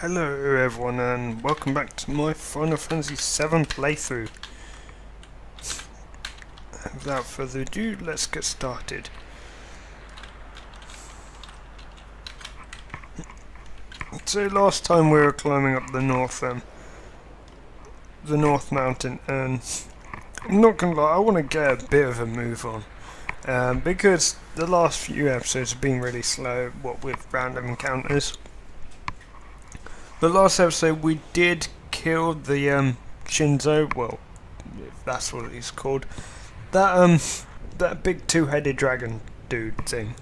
Hello everyone and welcome back to my Final Fantasy VII playthrough. Without further ado, let's get started. So last time we were climbing up the North Mountain, and I'm not gonna lie, I want to get a bit of a move on. Because the last few episodes have been really slow, what with random encounters. The last episode we did kill the Shinzo, well, if that's what he's called. That big two-headed dragon dude thing.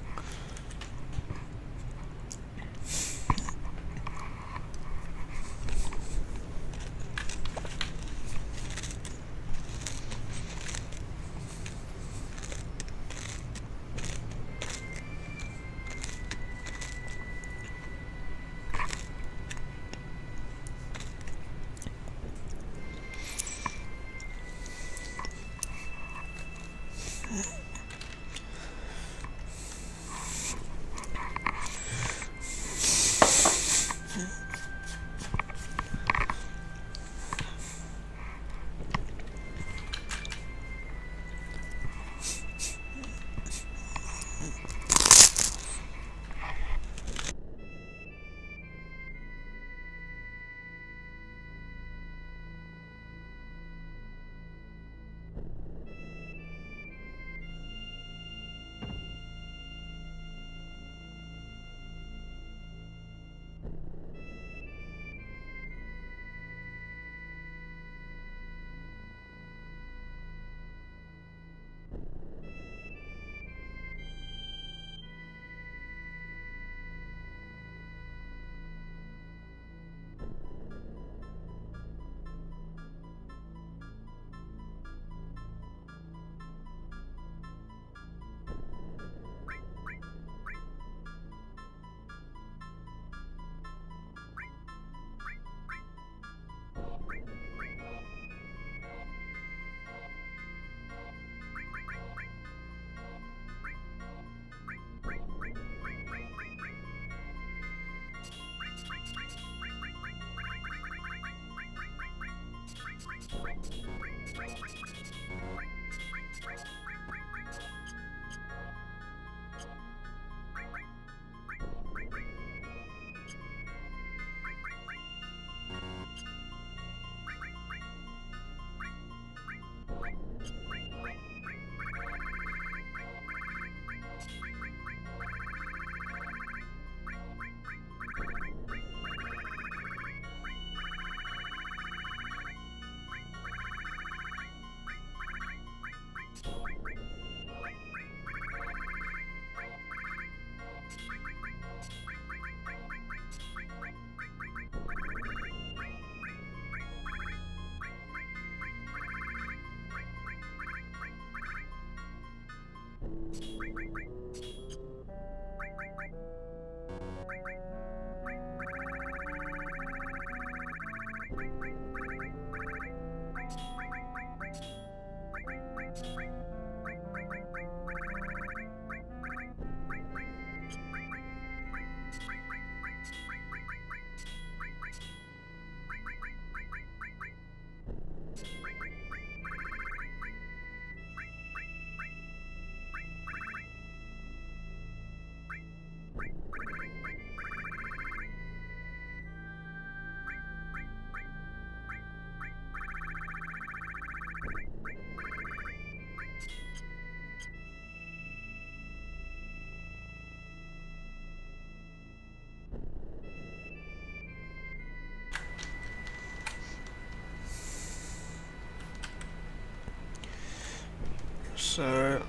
So,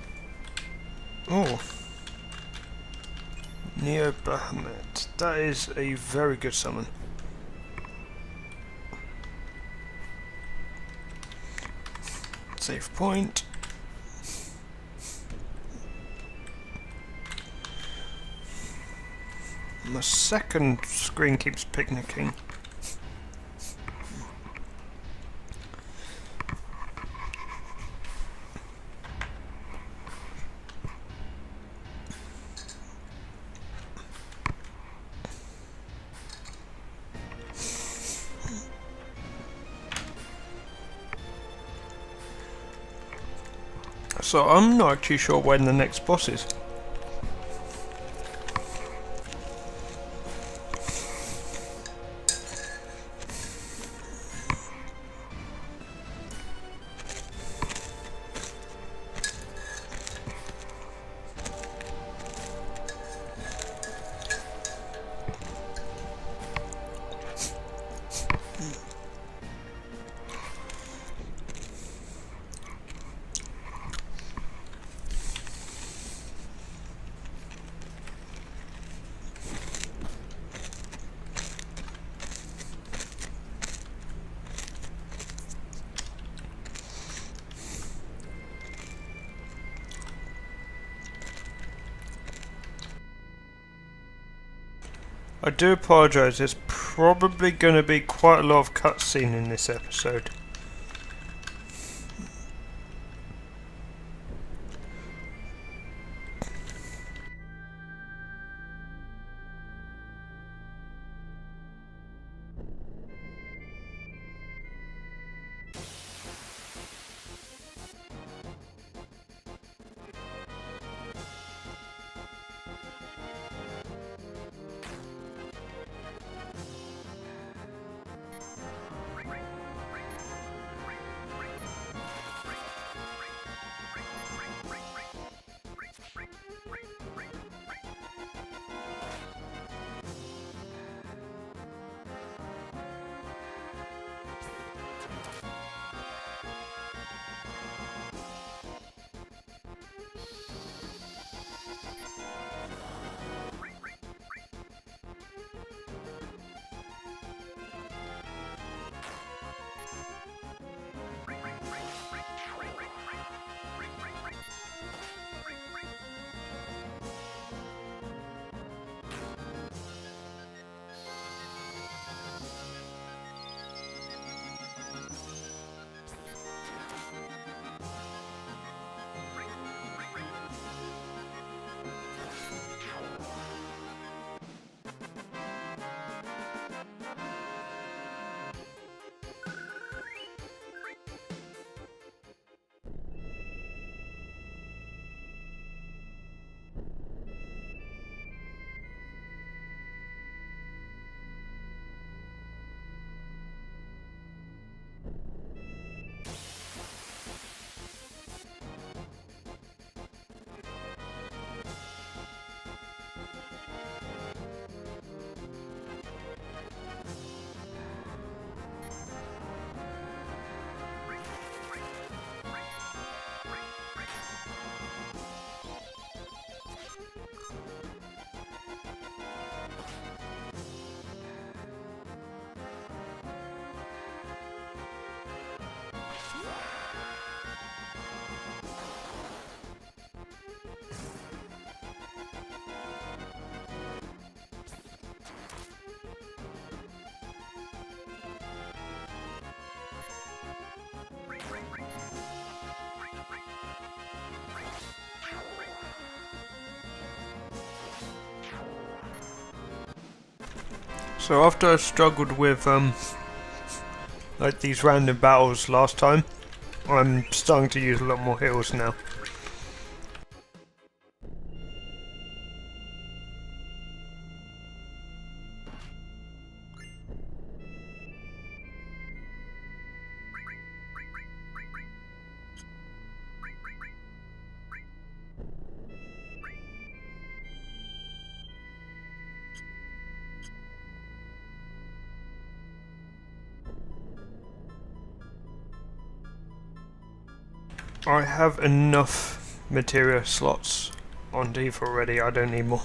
Neo Bahamut. That is a very good summon. Save point. My second screen keeps picnicking. So I'm not actually sure when the next boss is. I do apologise, there's probably going to be quite a lot of cutscene in this episode. So after I struggled with like these random battles last time, I'm starting to use a lot more heals now. I have enough materia slots on Diva already, I don't need more.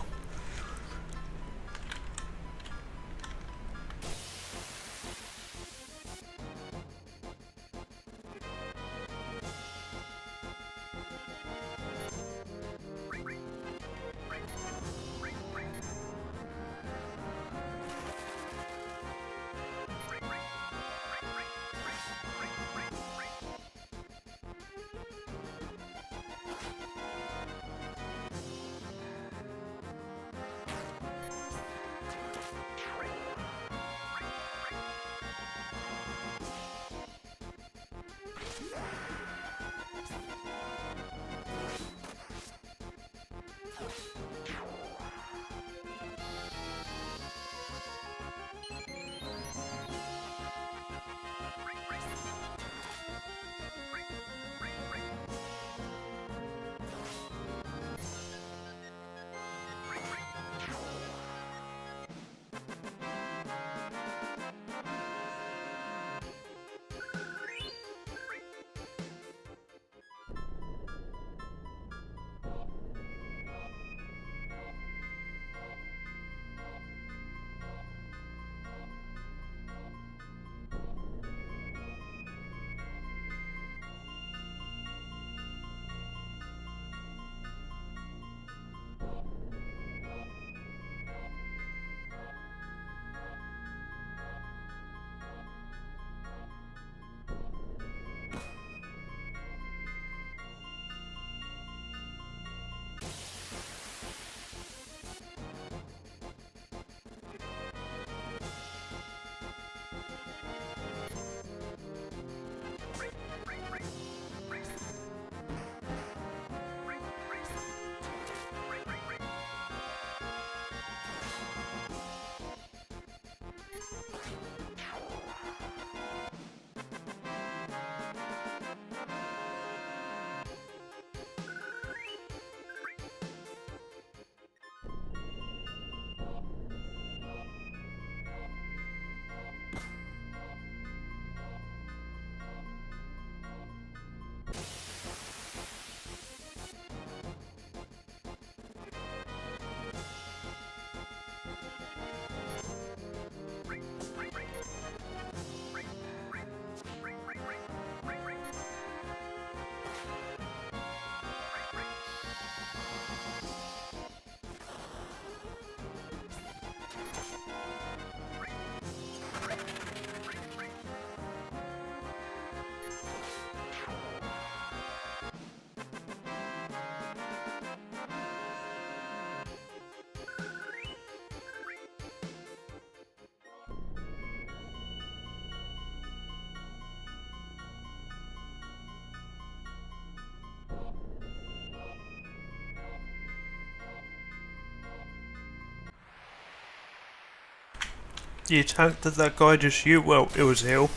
the attack that guy just used, well, it was heal,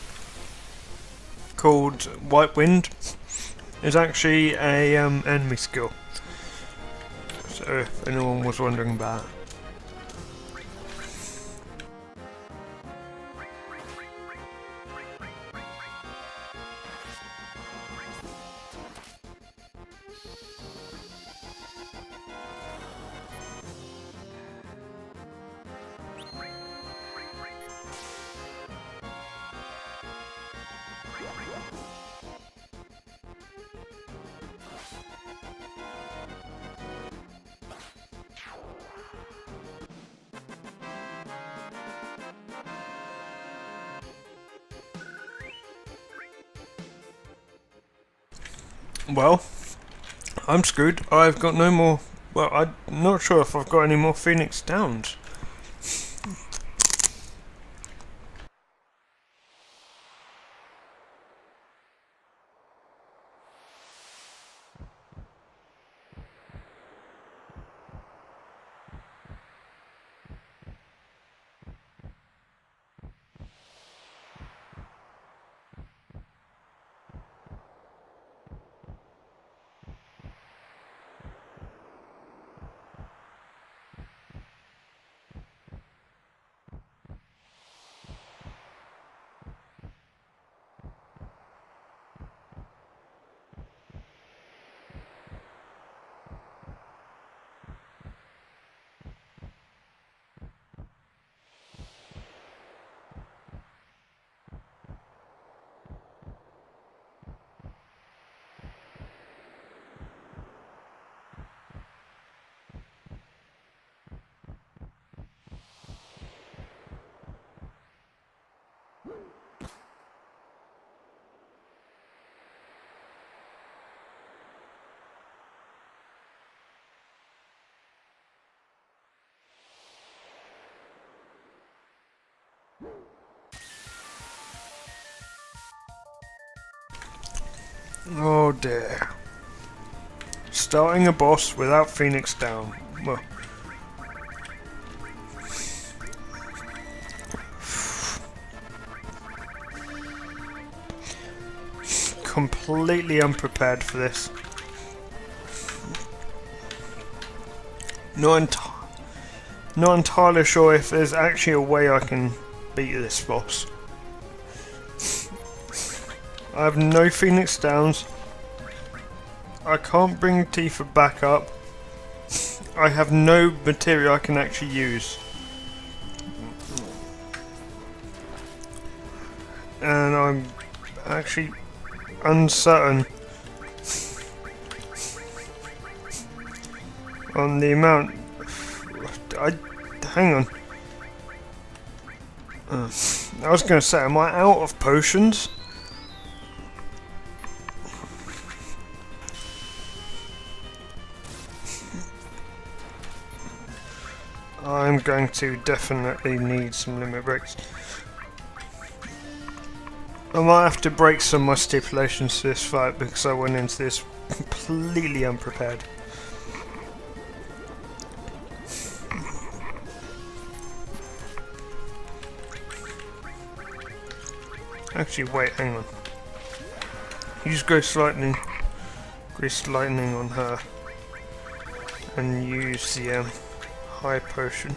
called White Wind, is actually a enemy skill. So if anyone was wondering about it. Well, I'm screwed. I've got no more. Well, I'm not sure if I've got any more Phoenix Downs. Oh dear. Starting a boss without Phoenix Down. Well. Completely unprepared for this. Not entirely sure if there's actually a way I can beat this boss. I have no Phoenix Downs. I can't bring Tifa back up. I have no material I can actually use. And I'm actually uncertain on the amount. Hang on. I was going to say, am I out of potions? I'm going to definitely need some limit breaks. I might have to break some of my stipulations to this fight because I went into this completely unprepared. Actually, wait, hang on. Use Ghost Lightning on her, and use the high potion.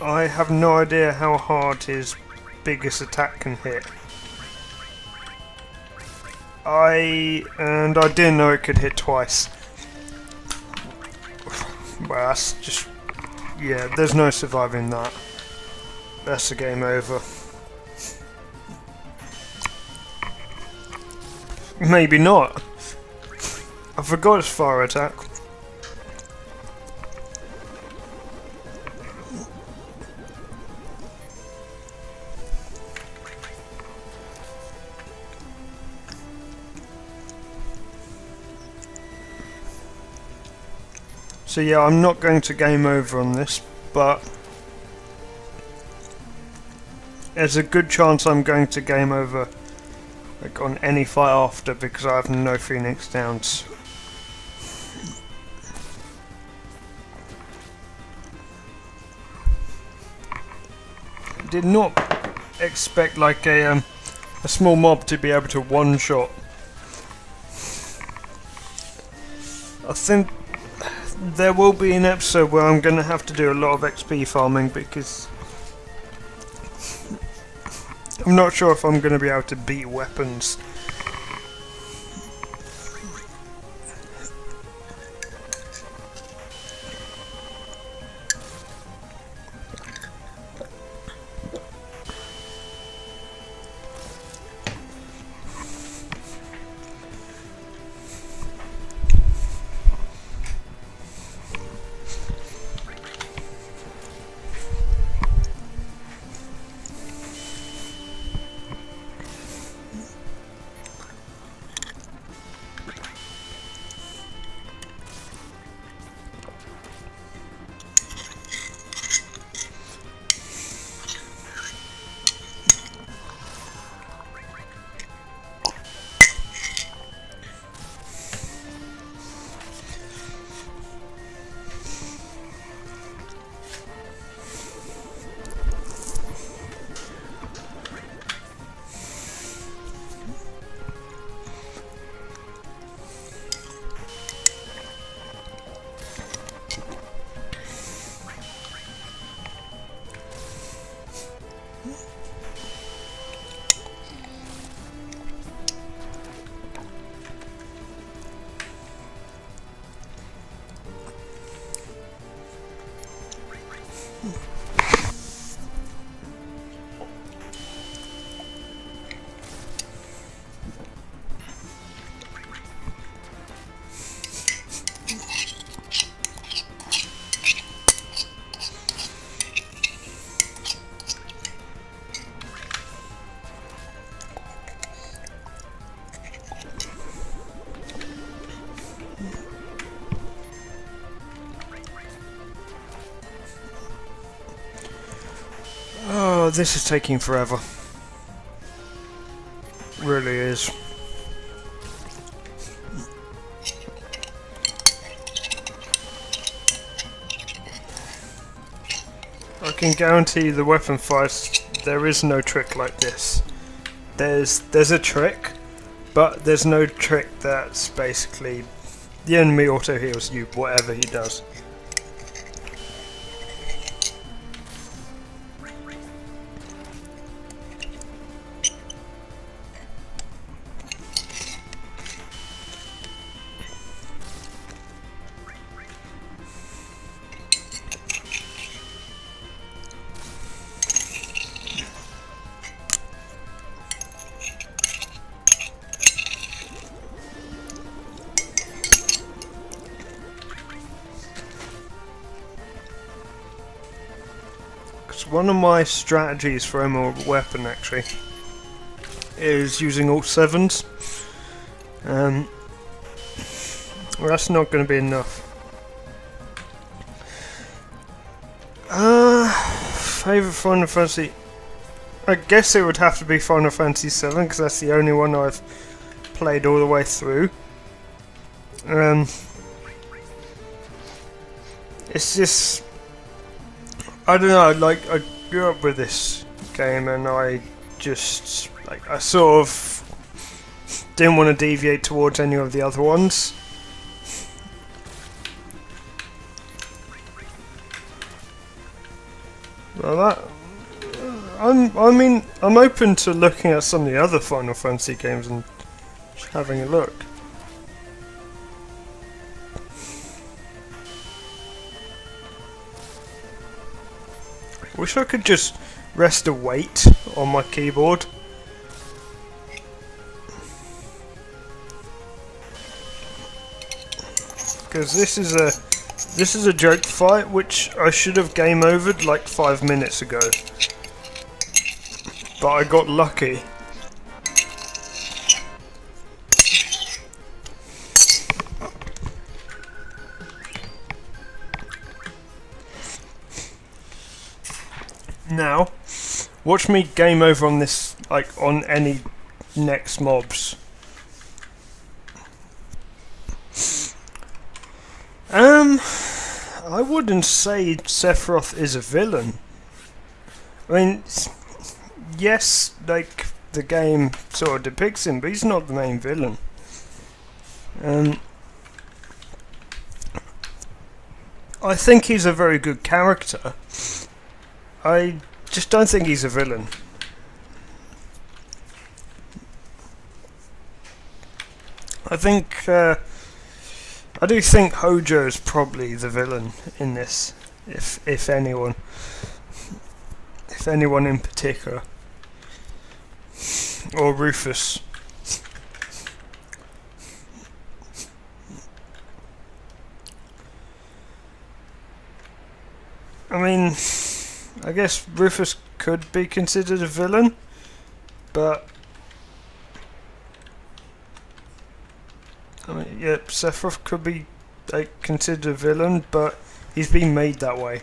I have no idea how hard his biggest attack can hit. I didn't know it could hit twice. Well, that's just... yeah, there's no surviving that. That's the game over. Maybe not. I forgot his fire attack. So yeah, I'm not going to game over on this, but there's a good chance I'm going to game over like on any fight after, because I have no Phoenix Downs. Did not expect like a small mob to be able to one-shot. I think there will be an episode where I'm going to have to do a lot of XP farming, because I'm not sure if I'm going to be able to beat weapons. Oh, this is taking forever. Really is. I can guarantee the weapon fights, there is no trick like this. There's a trick, but there's no trick that's basically the enemy auto heals you whatever he does. One of my strategies for Emerald Weapon actually is using all 7s. Well, that's not going to be enough. Favourite Final Fantasy? I guess it would have to be Final Fantasy 7 because that's the only one I've played all the way through. It's just, I don't know, like, I grew up with this game and I just, like, I sort of didn't want to deviate towards any of the other ones. Well, I'm open to looking at some of the other Final Fantasy games and just having a look. Wish I could just rest a weight on my keyboard. Because this is a joke fight which I should have game overed like 5 minutes ago. But I got lucky. Now, watch me game over on this, like on any next mobs. I wouldn't say Sephiroth is a villain. I mean, yes, like the game sort of depicts him, but he's not the main villain. I think he's a very good character. I just don't think he's a villain. I do think Hojo is probably the villain in this, if anyone in particular, or Rufus. I mean, I guess Rufus could be considered a villain, but I mean, yeah, Sephiroth could be considered a villain, but he's been made that way.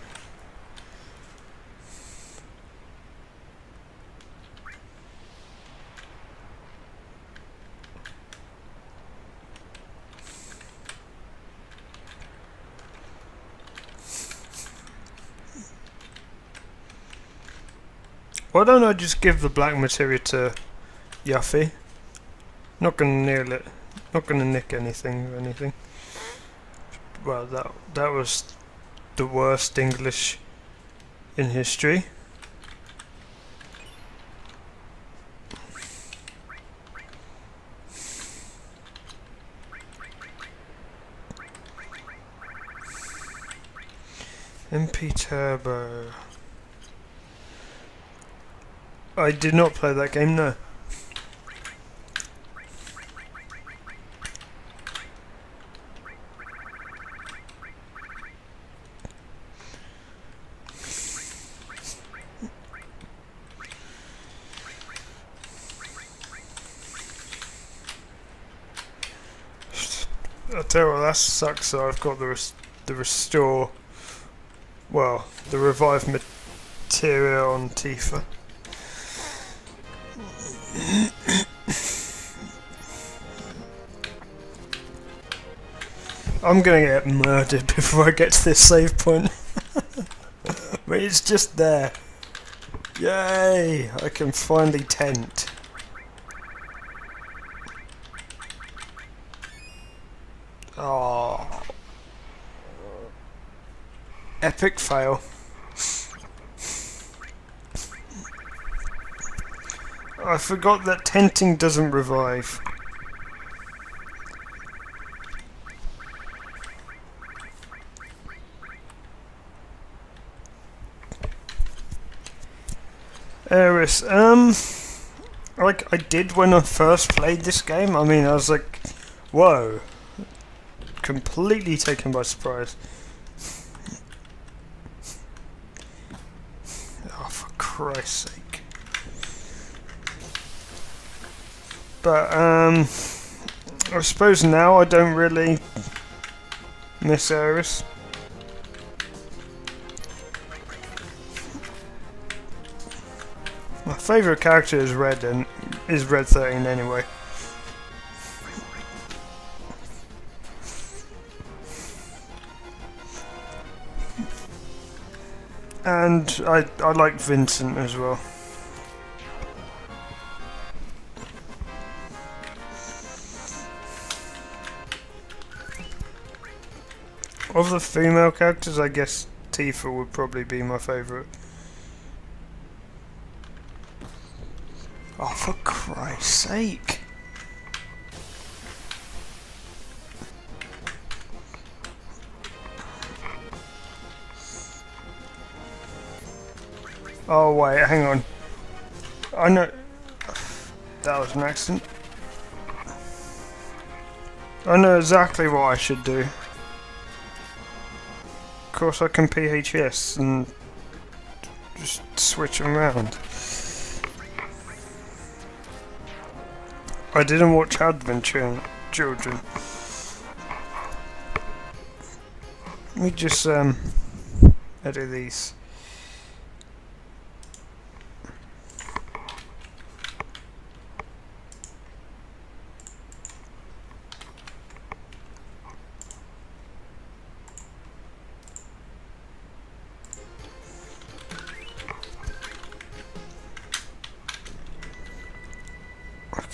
Why don't I just give the black materia to Yuffie? Not gonna nail it. Not gonna nick anything or anything. Well, that was the worst English in history. MP Turbo. I did not play that game, no. I tell you what, that sucks. So I've got the restore, well, the revive material on Tifa. I'm gonna get murdered before I get to this save point. But it's just there. Yay! I can finally tent. Oh. Epic fail. I forgot that tenting doesn't revive. Eris, like I did when I first played this game. I mean, I was like, whoa. Completely taken by surprise. Oh, for Christ's sake. But, I suppose now I don't really miss Eris. My favourite character is Red, and is Red 13 anyway. And I like Vincent as well. Of the female characters, I guess Tifa would probably be my favourite. Oh, for Christ's sake. Oh wait, hang on. I know that was an accident. I know exactly what I should do. Of course I can PHS and just switch them around. I didn't watch Adventure Children. Let me just edit these.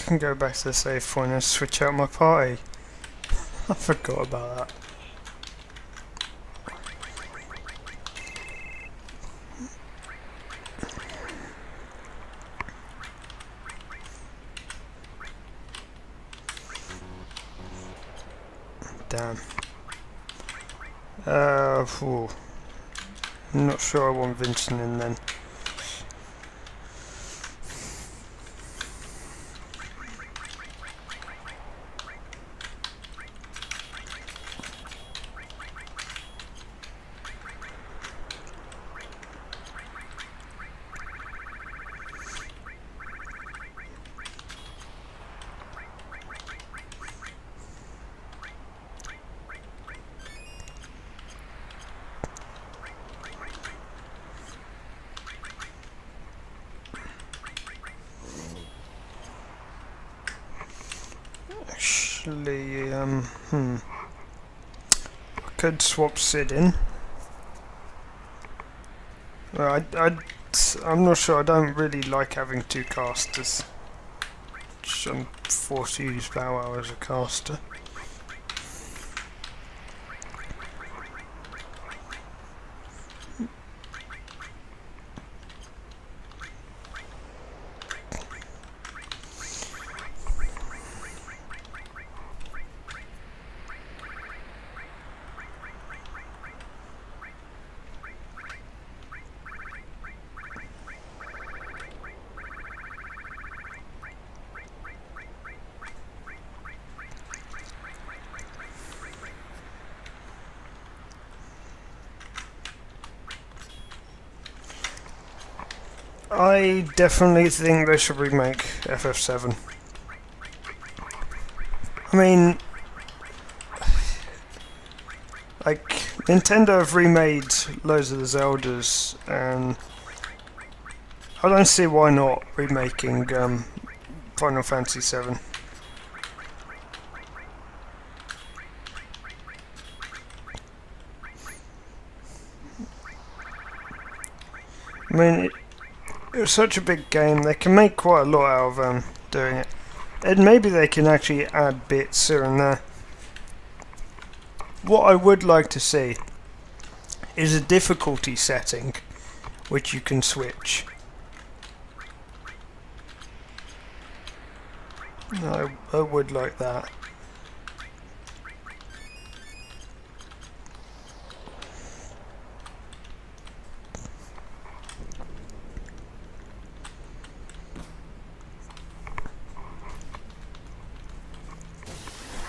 can go back to the save point and switch out my party. I forgot about that. Damn. I'm not sure I want Vincent in then. Actually, I could swap Sid in. Well, I'm not sure. I don't really like having two casters. I'm forced to use Bow Wow as a caster. I definitely think they should remake FF7. I mean, like, Nintendo have remade loads of the Zeldas, and I don't see why not remaking Final Fantasy 7. I mean, it was such a big game, they can make quite a lot out of doing it. And maybe they can actually add bits here and there. What I would like to see is a difficulty setting which you can switch. I would like that.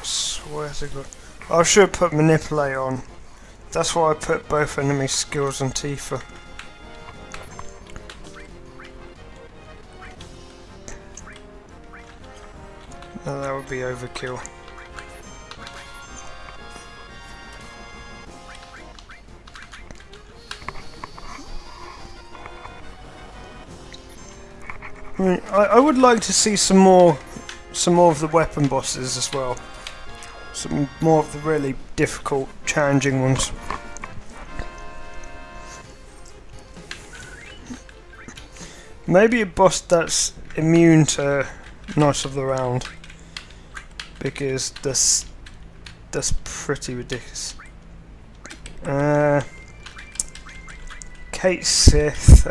Swear to God. I should put Manipulate on. That's why I put both enemy skills on Tifa. No, that would be overkill. I mean, I would like to see some more of the weapon bosses as well. Some more of the really difficult, challenging ones. Maybe a boss that's immune to Knights of the Round, because that's pretty ridiculous. Kate Sith.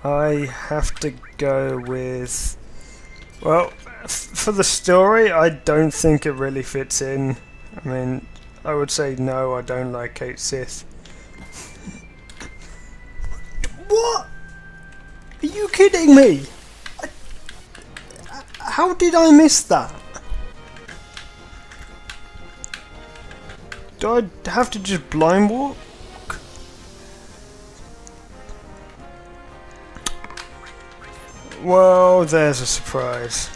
I have to go with, well, for the story, I don't think it really fits in. I mean, I would say no, I don't like Kate Sith. What? Are you kidding me? How did I miss that? Do I have to just blind walk? Well, there's a surprise.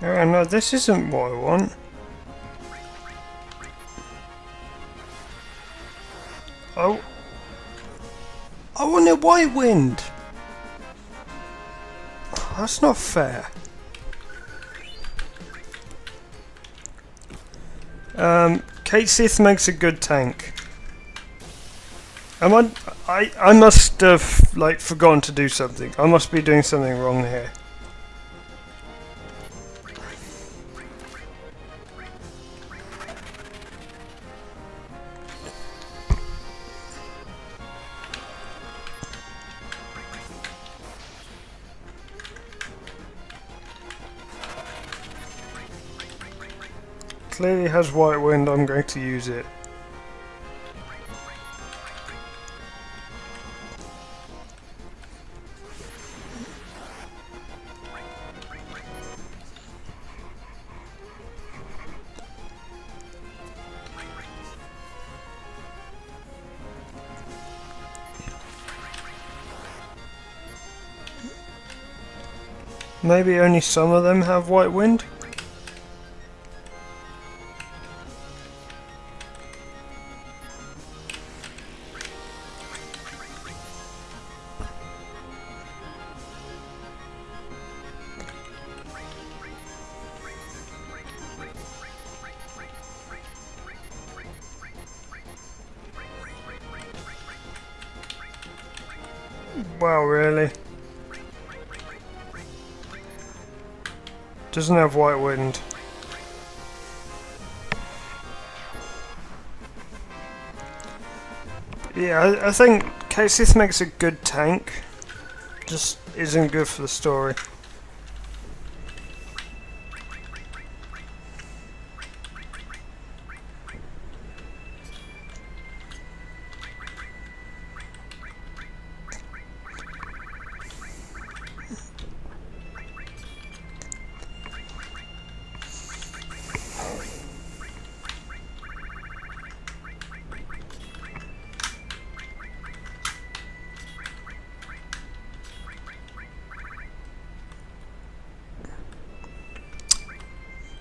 Oh no, this isn't what I want. I want a white wind. That's not fair. Kate Sith makes a good tank. I must have like forgotten to do something. I must be doing something wrong here. Clearly has white wind, I'm going to use it. Maybe only some of them have white wind? Wow, really? Doesn't have white wind. Yeah, I think Casey makes a good tank. Just isn't good for the story.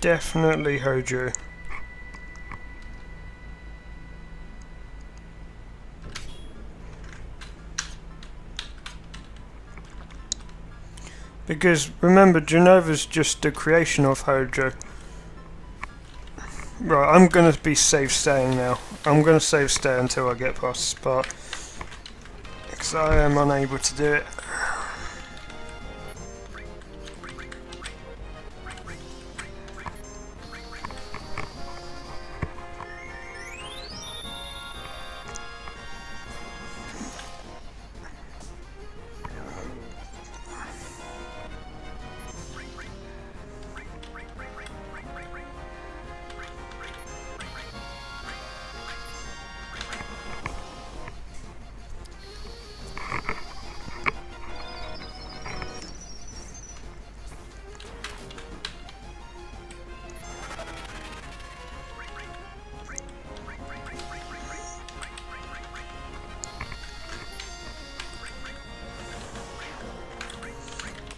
Definitely Hojo. Because remember, Jenova's just a creation of Hojo. Right, I'm gonna be safe staying now. I'm gonna safe stay until I get past this part. Because I am unable to do it.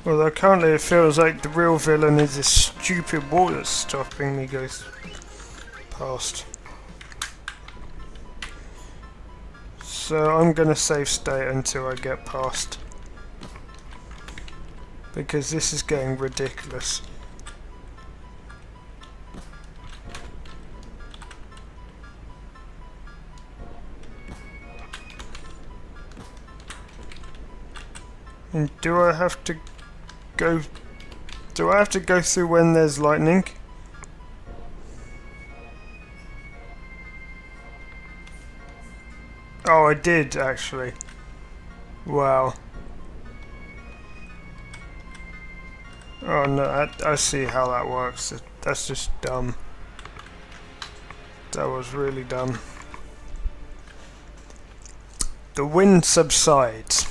Although currently it feels like the real villain is this stupid wall that's stopping me go past. So I'm gonna safe stay until I get past. Because this is getting ridiculous. And do I have to go through when there's lightning? Oh, I did actually. Wow. Oh no, I see how that works. That's just dumb. That was really dumb. The wind subsides.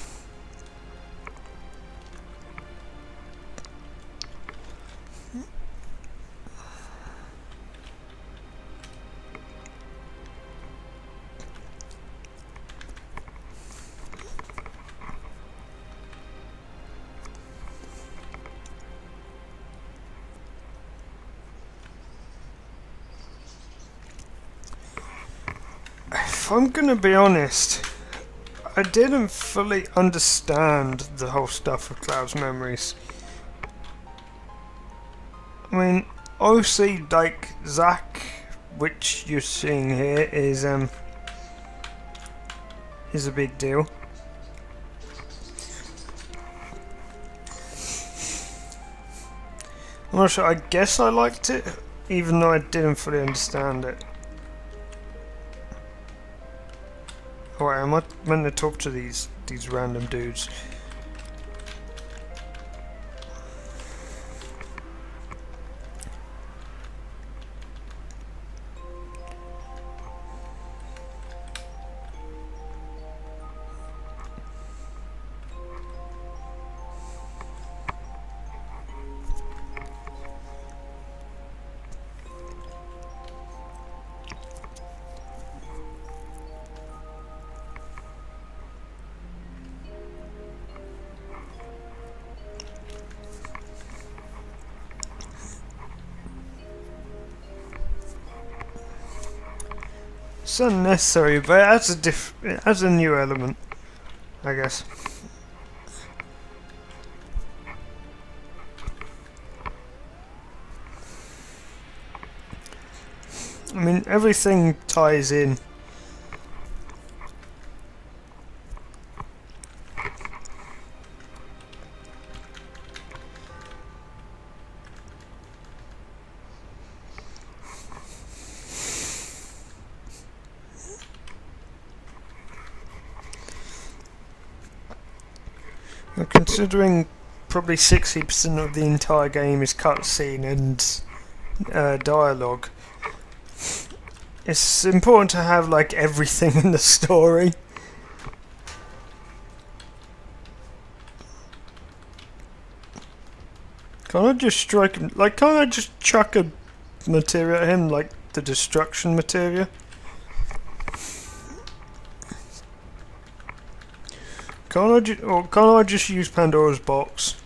If I'm gonna be honest, I didn't fully understand the whole stuff with Cloud's memories. I mean, obviously, like Zack, which you're seeing here, is a big deal. I'm not sure. I guess I liked it, even though I didn't fully understand it. Alright, am I meant to talk to these random dudes? It's unnecessary, but it adds a new element, I guess. I mean, everything ties in. Considering probably 60% of the entire game is cutscene and dialogue, it's important to have like everything in the story. Can't I just strike him? Like, can't I just chuck a materia at him, like the destruction materia? Can't I just use Pandora's box?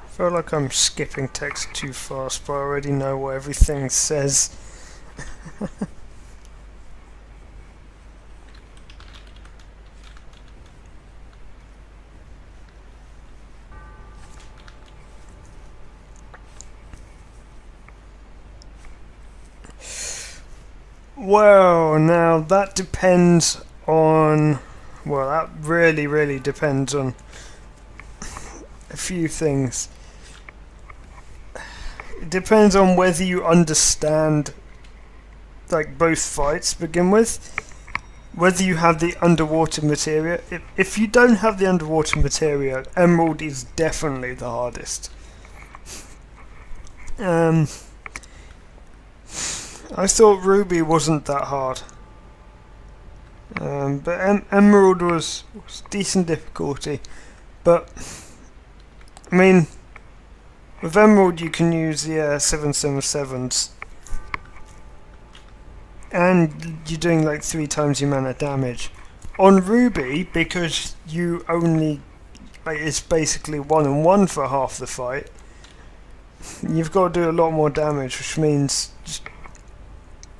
I feel like I'm skipping text too fast, but I already know what everything says. Well, now that depends on... Well, that really depends on a few things. It depends on whether you understand like both fights to begin with, whether you have the underwater materia. If you don't have the underwater materia, Emerald is definitely the hardest. I thought Ruby wasn't that hard, but Emerald was decent difficulty. But I mean, with Emerald you can use the 777s, and you're doing like 3 times the amount of damage. On Ruby, because you only it's basically 1-on-1 for half the fight, you've got to do a lot more damage, which means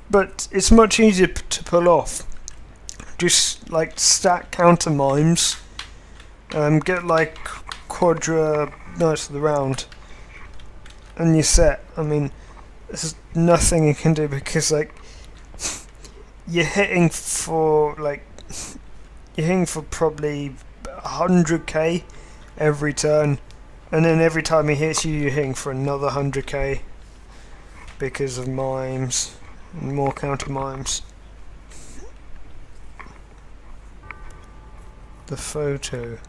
but it's much easier to pull off. Just like stack counter mimes, get like quadra Knights of the Round, and you're set. I mean, there's nothing you can do because like you're hitting for probably 100k every turn, and then every time he hits you, you're hitting for another 100k because of mimes and more counter mimes. The photo.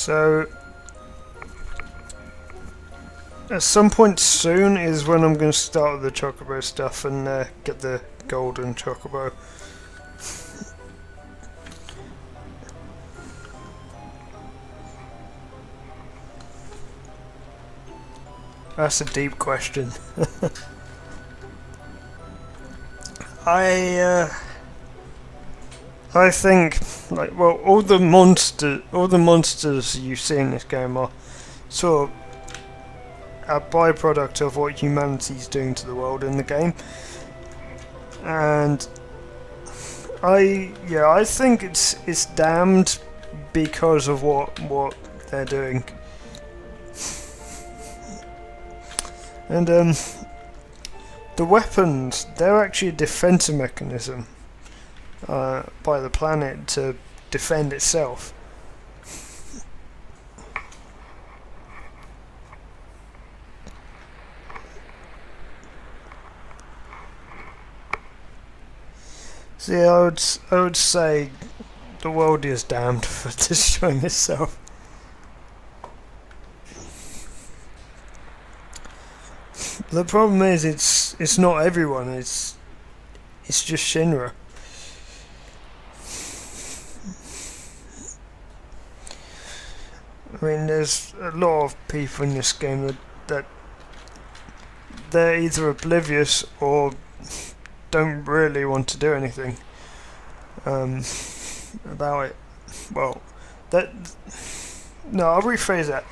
So at some point soon is when I'm going to start the chocobo stuff and get the golden chocobo. That's a deep question. I think, like, well, all the monsters you see in this game are sort of a byproduct of what humanity's doing to the world in the game, and I think it's damned because of what they're doing, and the weapons, they're actually a defensive mechanism by the planet to defend itself. So yeah, I would say the world is damned for destroying itself. The problem is it's not everyone. It's just Shinra. I mean, there's a lot of people in this game that they're either oblivious or don't really want to do anything about it. Well, no, I'll rephrase that.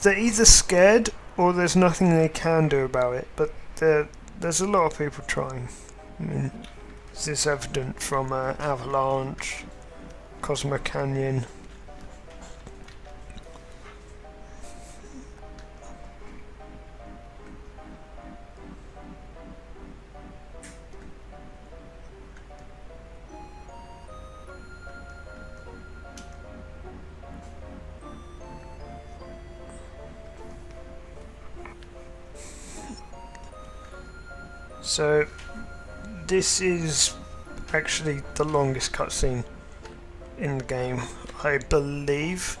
They're either scared or there's nothing they can do about it, but there's a lot of people trying. I mean, this is evident from Avalanche, Cosmo Canyon. So this is actually the longest cutscene in the game, I believe.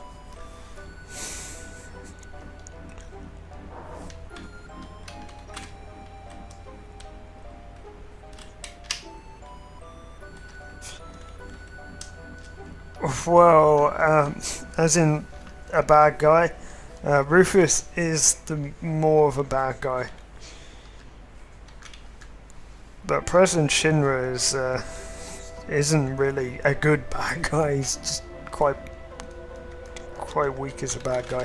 Well, as in a bad guy, Rufus is the more of a bad guy. But President Shinra isn't really a good bad guy. He's just quite weak as a bad guy.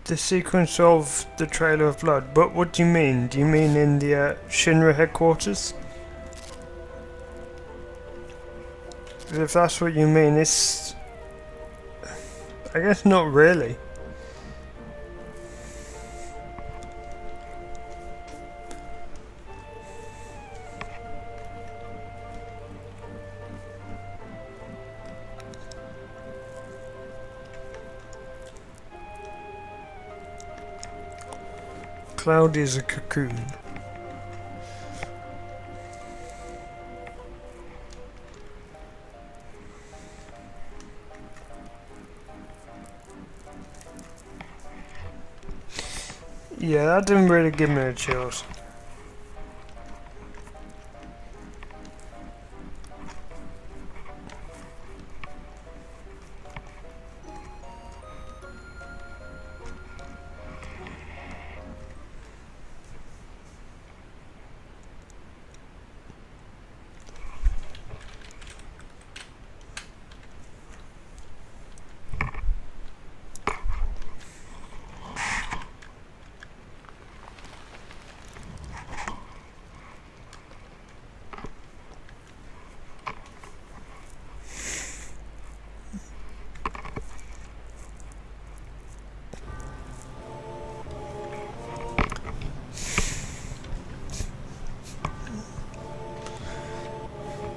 The sequence of the Trail of Blood, but what do you mean? Do you mean in the Shinra headquarters? If that's what you mean, it's... I guess not really. cloud is a cocoon. Yeah, that didn't really give me the chills.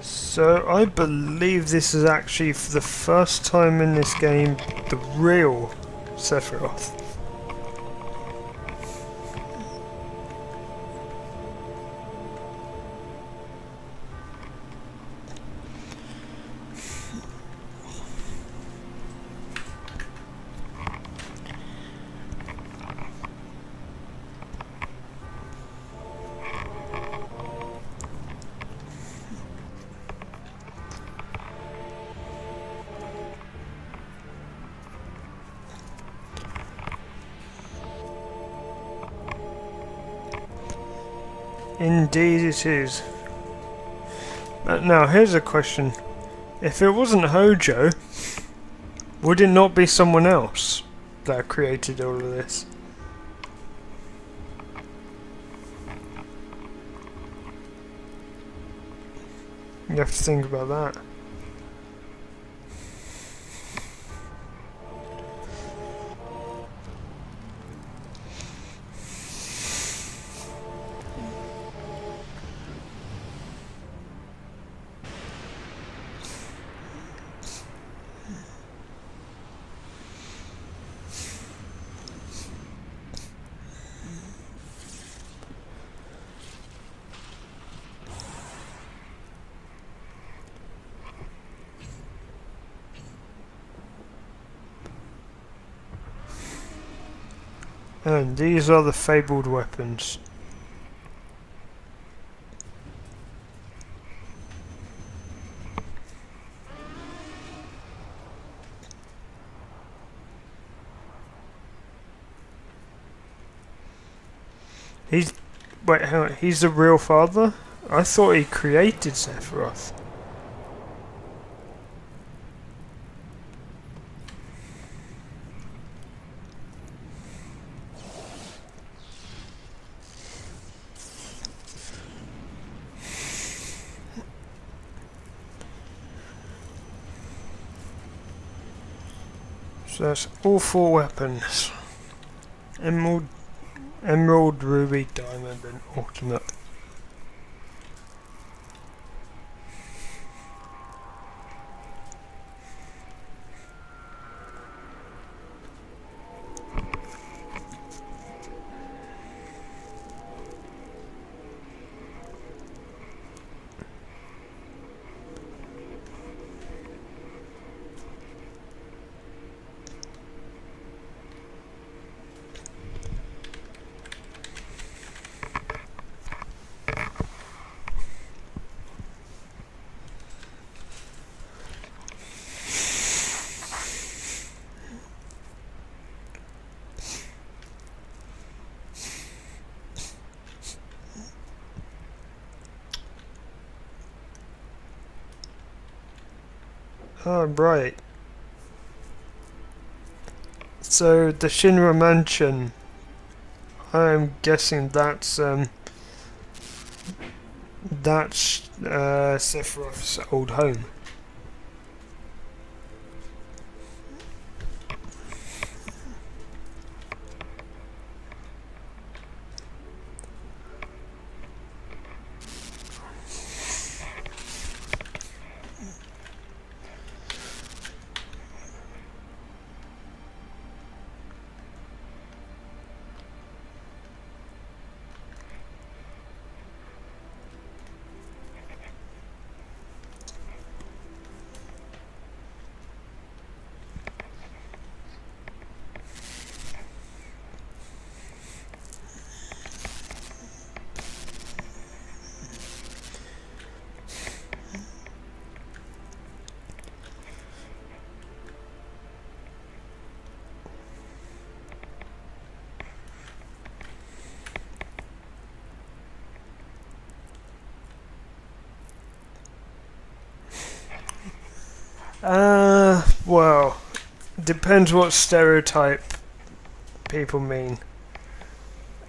So I believe this is actually for the first time in this game the real Sephiroth. Indeed it is. Now here's a question. If it wasn't Hojo, would it not be someone else that created all of this? You have to think about that. And these are the fabled weapons. Wait, hang on, he's the real father? I thought he created Sephiroth. So that's all 4 weapons. Emerald, Ruby, Diamond and Ultimate. Oh, right. So the Shinra Mansion, I'm guessing that's Sephiroth's old home. Well, depends what stereotype people mean.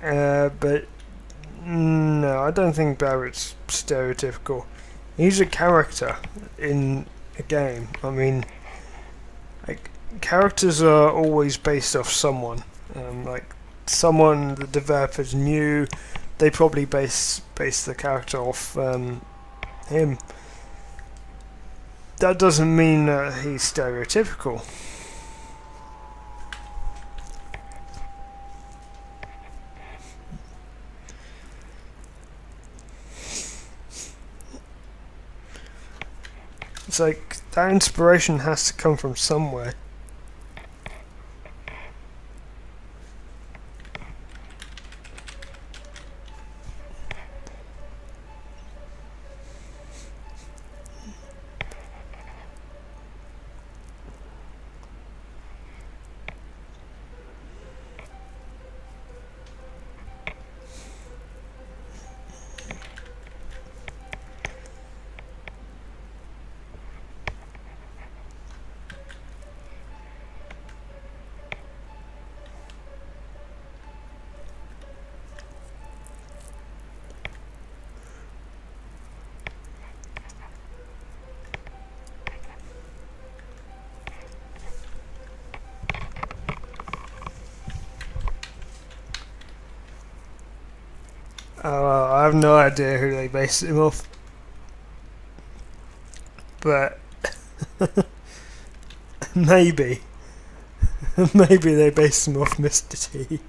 But no, I don't think Barrett's stereotypical. He's a character in a game. I mean, like, characters are always based off someone. Like, someone the developers knew, they probably base the character off him. That doesn't mean that he's stereotypical. It's like, that inspiration has to come from somewhere. I have no idea who they based him off, but maybe they based him off Mr. T.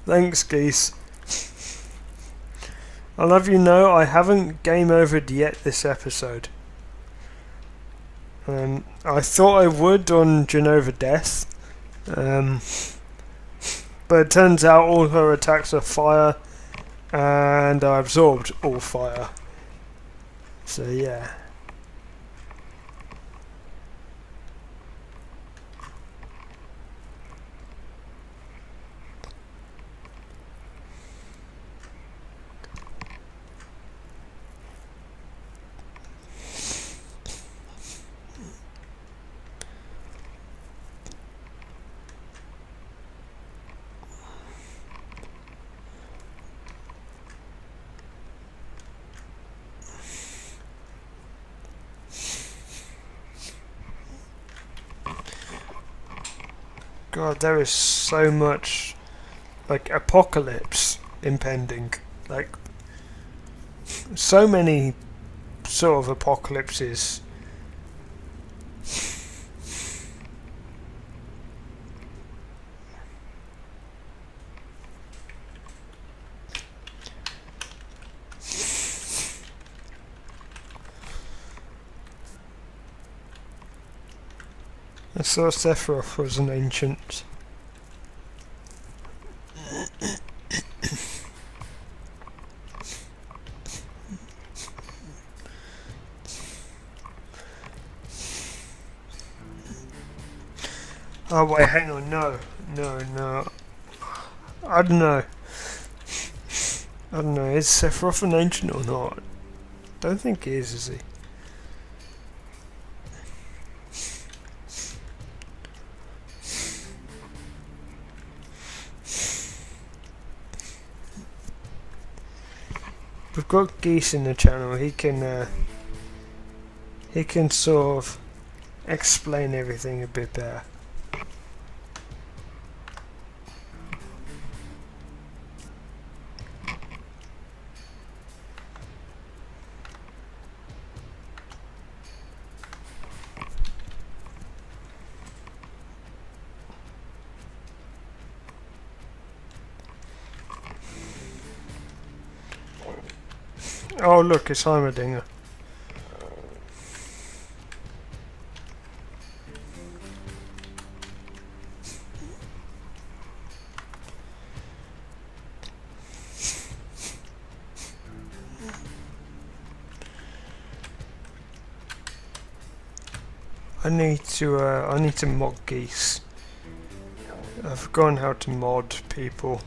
Thanks, Geese. I'll have you know, I haven't game overed yet this episode. I thought I would on Jenova Death, but it turns out all her attacks are fire, and I absorbed all fire. So yeah. God, there is so much, like, apocalypse impending. Like, so many sort of apocalypses. I saw Sephiroth was an ancient. Oh wait, hang on, no. I don't know. Is Sephiroth an ancient or not? Don't think he is he? We've got Geese in the channel. He can sort of explain everything a bit better. Oh look, it's Heimerdinger. I need to mod Geese. I've forgotten how to mod people.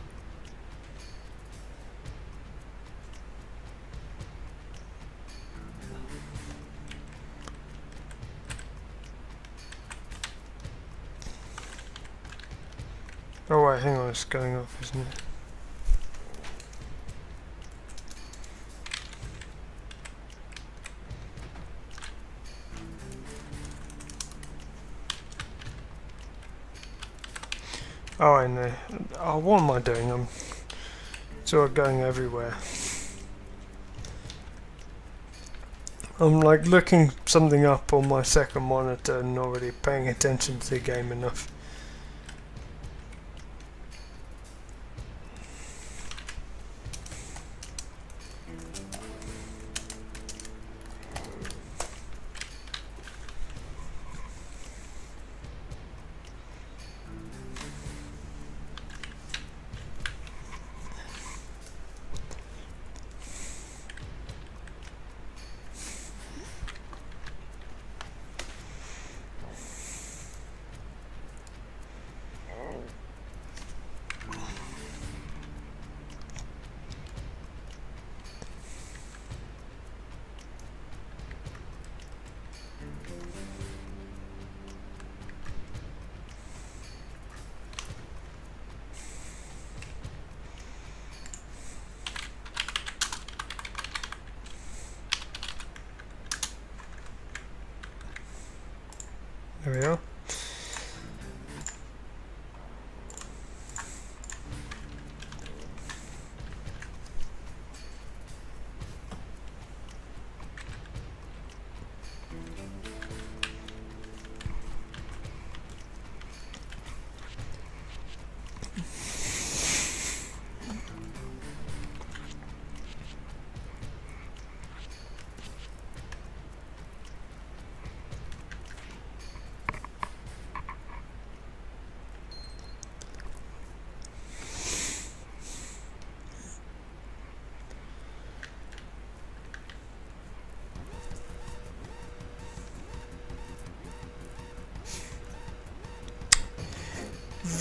Oh wait, hang on, it's going off, isn't it? Oh, I know. Oh, what am I doing? I'm sort of going everywhere. I'm like looking something up on my second monitor and not really paying attention to the game enough. There we are.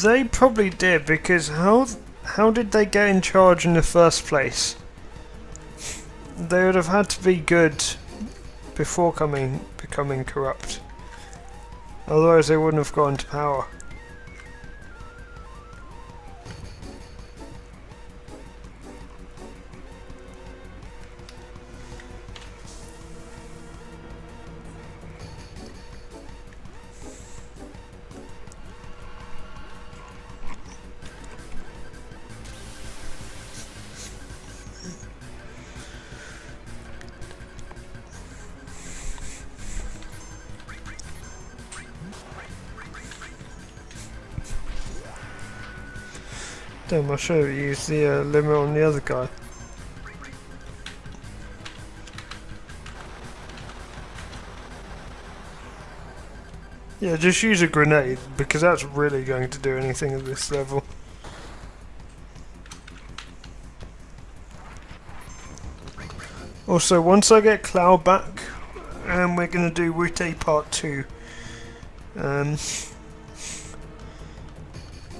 They probably did, because how did they get in charge in the first place? They would have had to be good before becoming corrupt. Otherwise they wouldn't have gone to power. Damn, I should have used the limit on the other guy. Yeah, just use a grenade, because that's really going to do anything at this level. Also, once I get Cloud back, we're going to do Wute Part 2.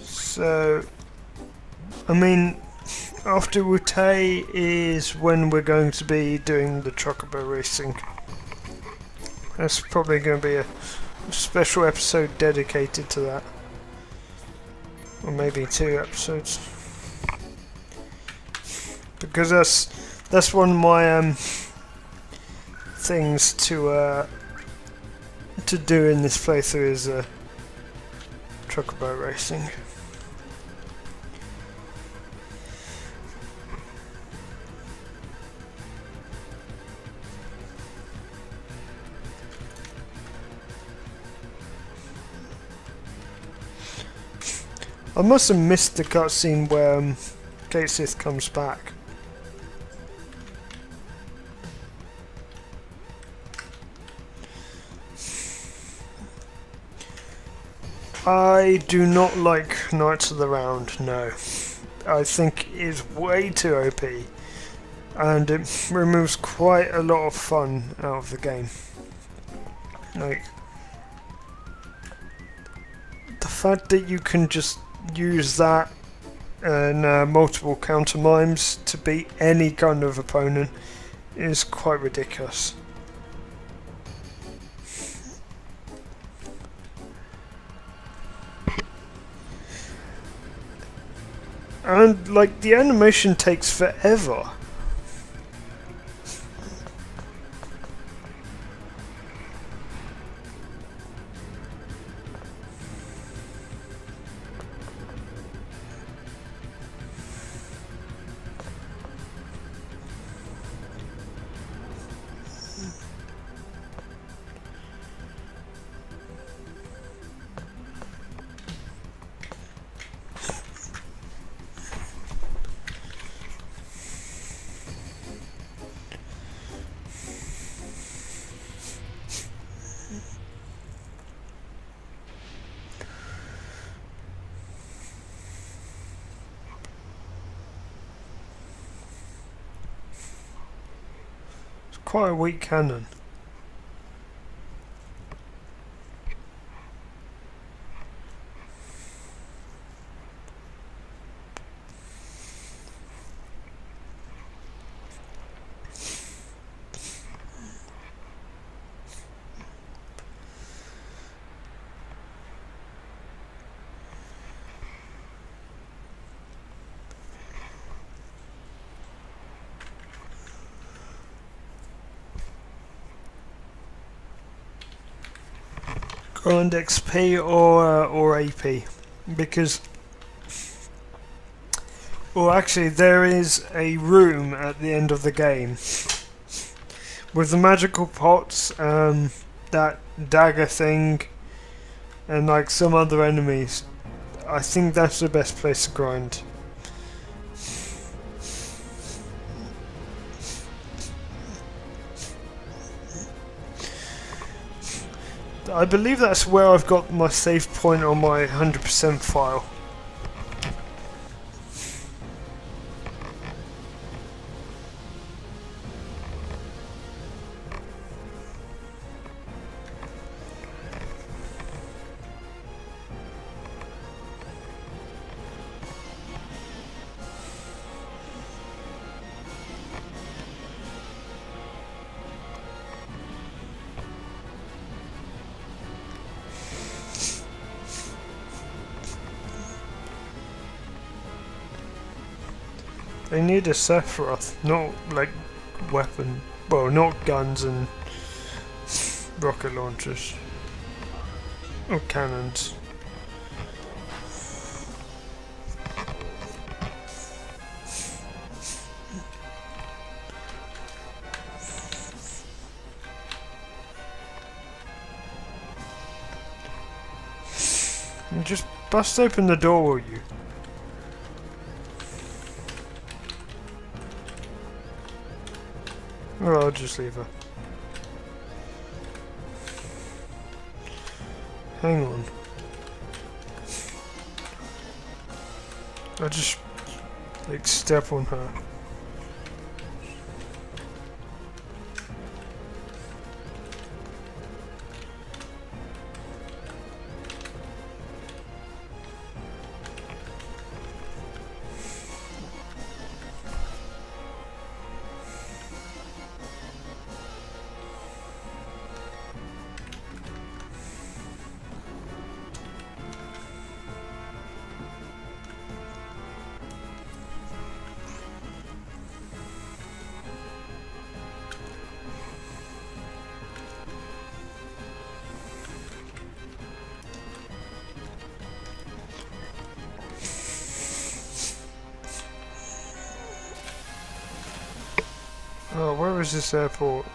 So, I mean, after Wute is when we're going to be doing the Chocobo racing. That's probably going to be a special episode dedicated to that. Or maybe 2 episodes. Because that's one of my things to do in this playthrough is Chocobo racing. I must have missed the cutscene where Kate Sith comes back. I do not like Knights of the Round, no. I think it's way too OP, and it removes quite a lot of fun out of the game. Like, the fact that you can just use that and multiple counter mimes to beat any kind of opponent is quite ridiculous. And like the animation takes forever. Quite a weak cannon. Grind XP or AP, because, well, actually there is a room at the end of the game with the magical pots, that dagger thing, and like some other enemies. I think that's the best place to grind. I believe that's where I've got my save point on my 100% file. They need a Sephiroth, not like weapon, well, not guns and rocket launchers or cannons. And just bust open the door, will you? Or I'll just leave her. Hang on. I'll just like step on her. Oh, where is this airport?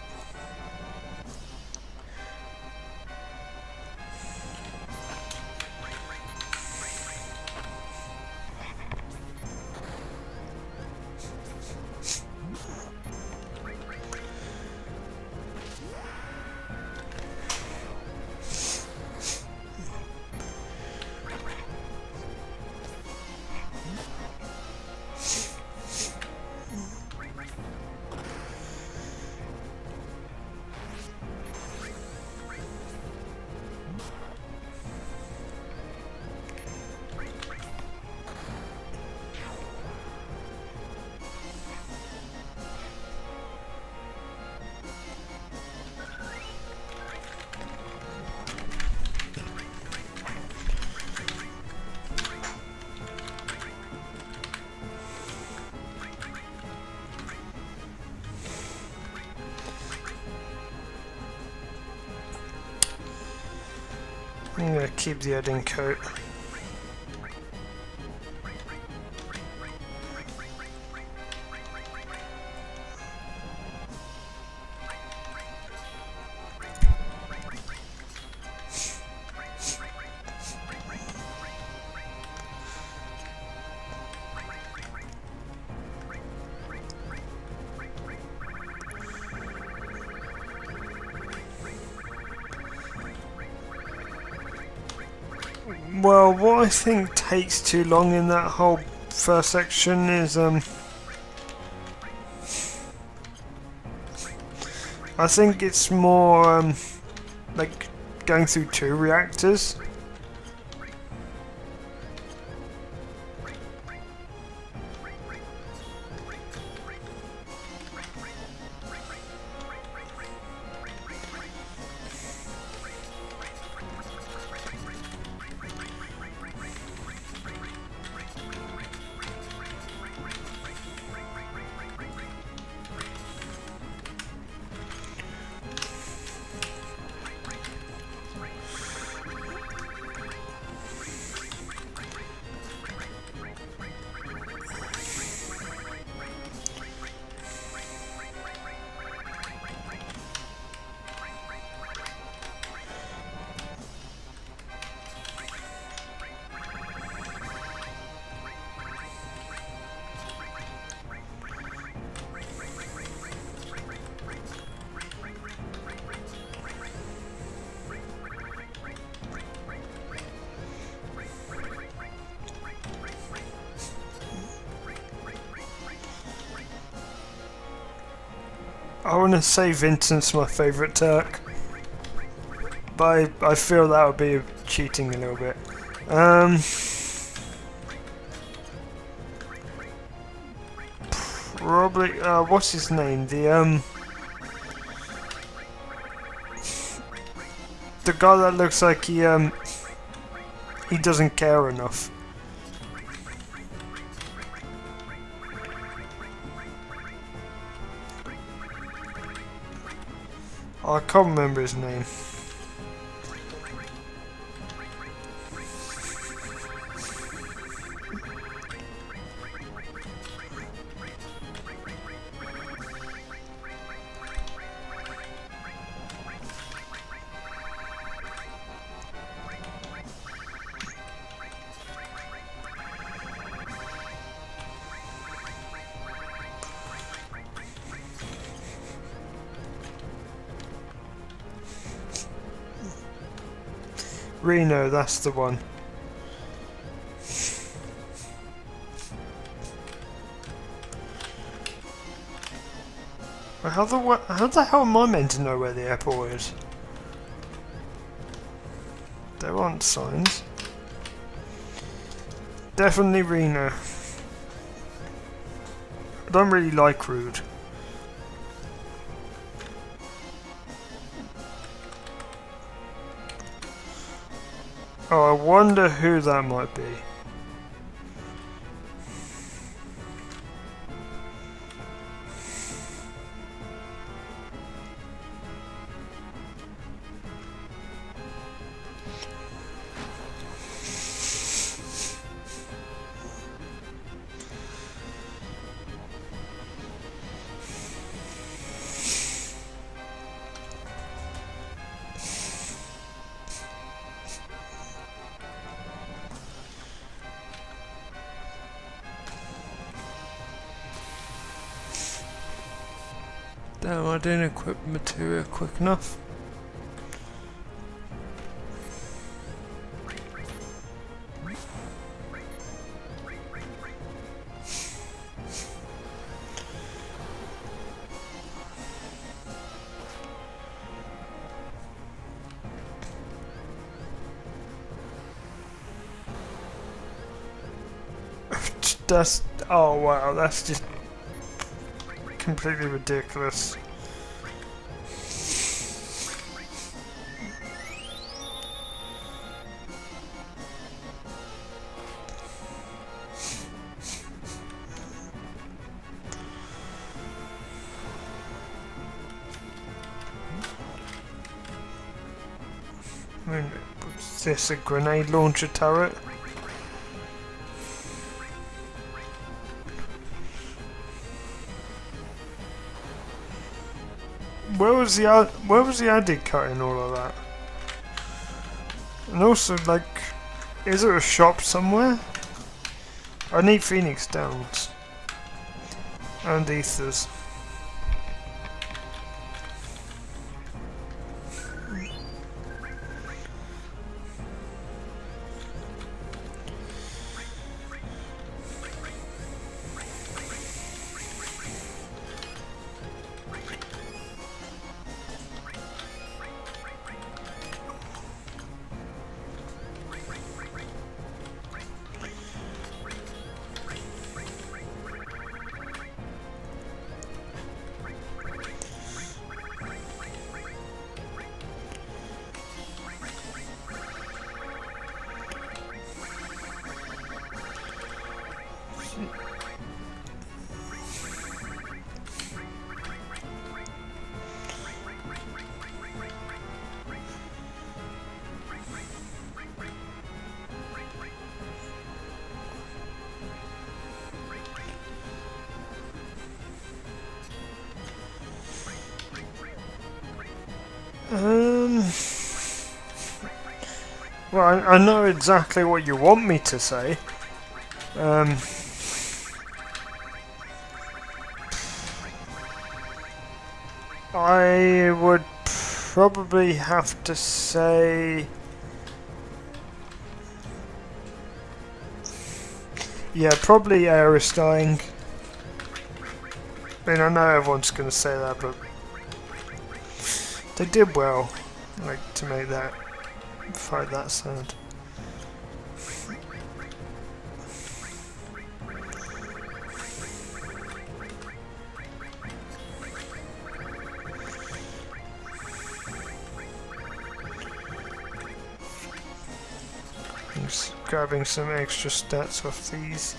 I'm gonna keep the Edding coat. Well, what I think takes too long in that whole first section is I think it's more like going through 2 reactors. I want to say Vincent's my favourite Turk, but I feel that would be cheating a little bit. Probably, what's his name? The guy that looks like he doesn't care enough. I can't remember his name. Reno, that's the one. How the hell am I meant to know where the airport is? There aren't signs. Definitely Reno. I don't really like Rude. Oh, I wonder who that might be. Damn, I didn't equip material quick enough. That's, oh wow, that's just completely ridiculous. I mean, Is this a grenade launcher turret? Where was the added cut in all of that? And also, like, is there a shop somewhere? I need Phoenix Downs and ethers. Well, I know exactly what you want me to say. I would probably have to say... Yeah, probably Aeris dying. I mean, I know everyone's going to say that, but... They did well, like, to make that fight that sad. Just grabbing some extra stats off these.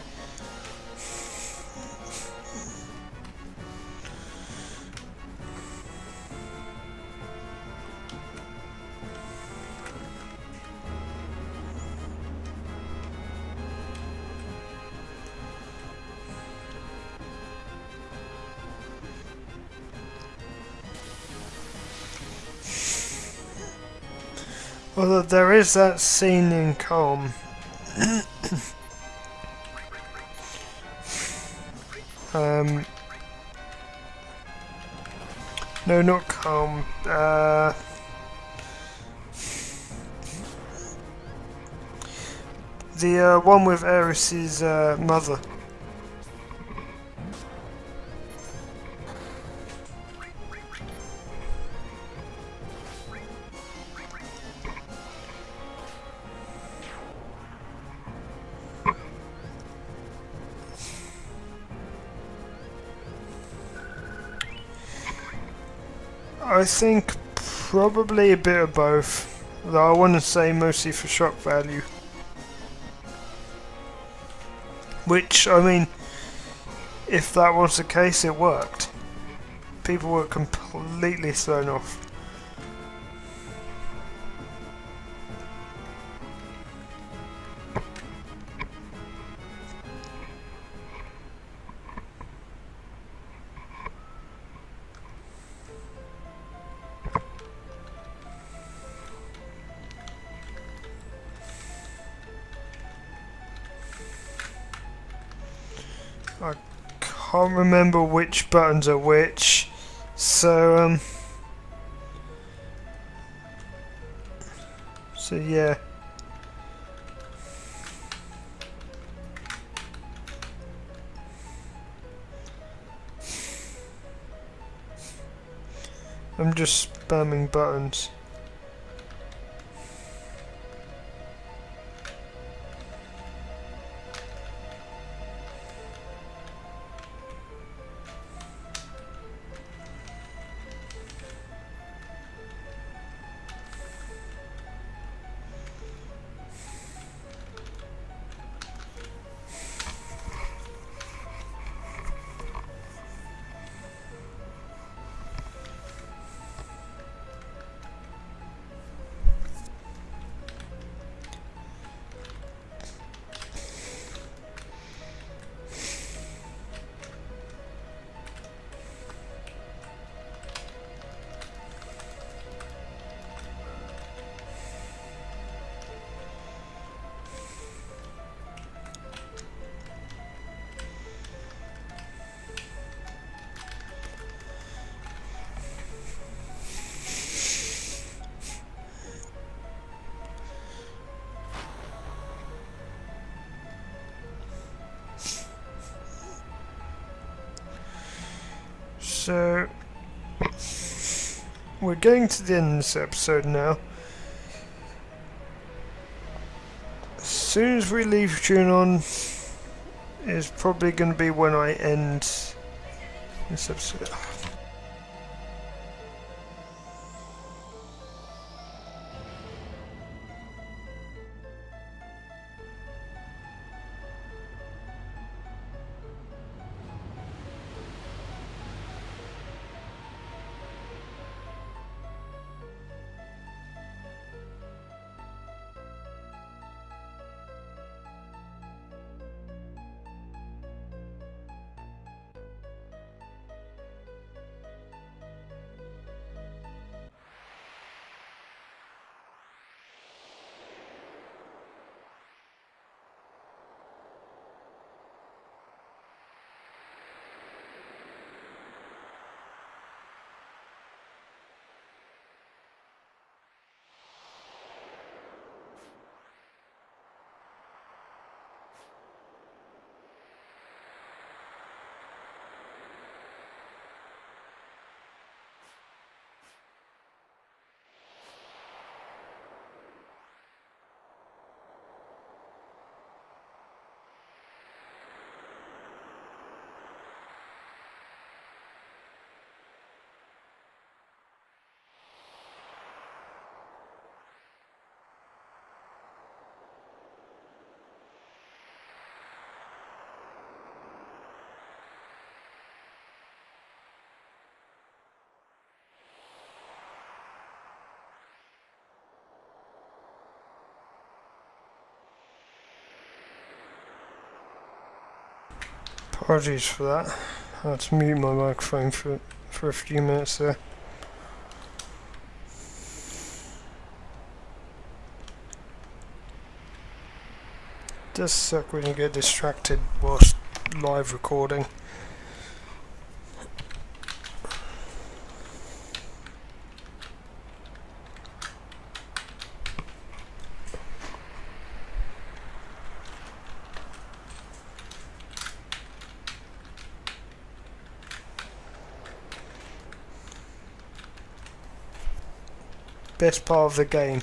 Although there is that scene in Calm. No, not Calm. The one with Aeris's mother. I think probably a bit of both, though I want to say mostly for shock value. Which, I mean, if that was the case, it worked. People were completely thrown off. I can't remember which buttons are which, so yeah. I'm just spamming buttons. So, we're getting to the end of this episode now. As soon as we leave tune on, is probably going to be when I end this episode. Apologies for that. I had to mute my microphone for a few minutes there. It does suck when you get distracted whilst live recording. Best part of the game,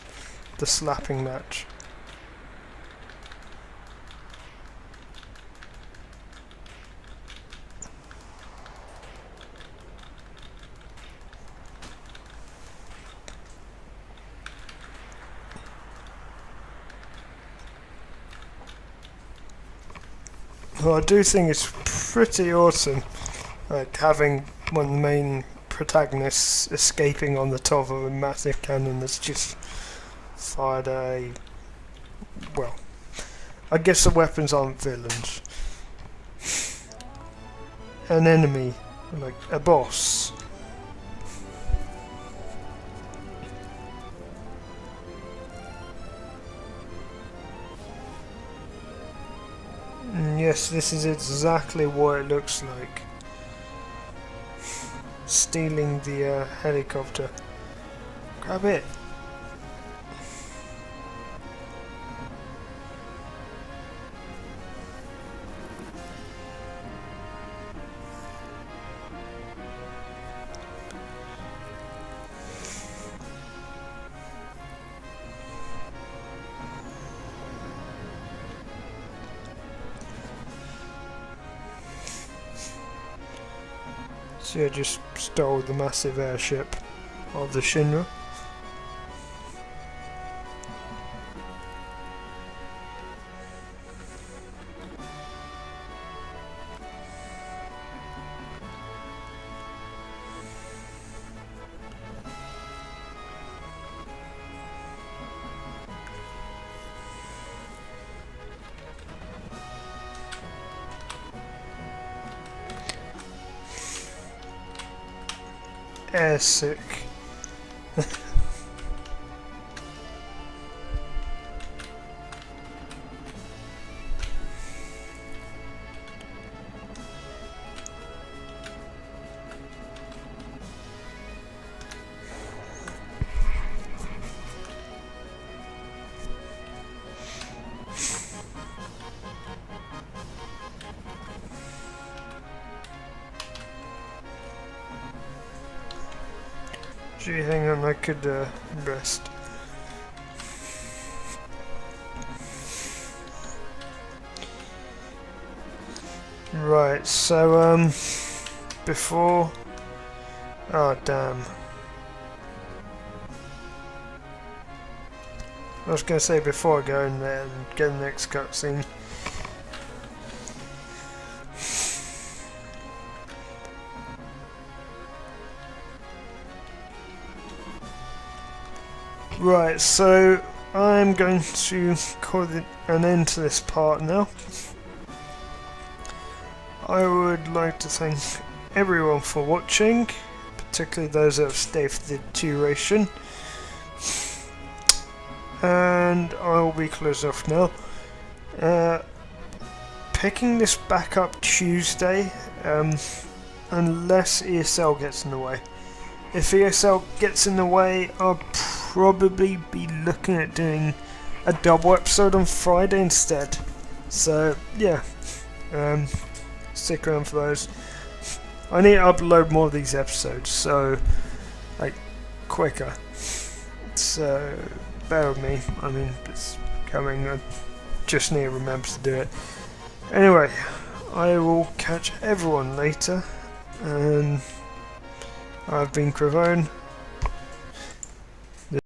the slapping match. Well, I do think it's pretty awesome, like having one of the main protagonists escaping on the top of a massive cannon that's just fired well, I guess the weapons aren't villains. An enemy, like a boss. And yes, this is exactly what it looks like. Stealing the helicopter. Grab it. So yeah, just stole the massive airship of the Shinra. Air sick. Gee, hang on, I could rest. Right, so before... Oh damn. I was going to say before I go in there and get the next cutscene. Right, so I'm going to call it an end to this part now. I would like to thank everyone for watching, particularly those that have stayed for the duration. And I will be closed off now. Picking this back up Tuesday, unless ESL gets in the way. If ESL gets in the way, I'll probably be looking at doing a double episode on Friday instead. So yeah, stick around for those. I need to upload more of these episodes, so like quicker. So bear with me. I mean, it's coming. I just need to remember to do it. Anyway, I will catch everyone later, and I've been Cravone.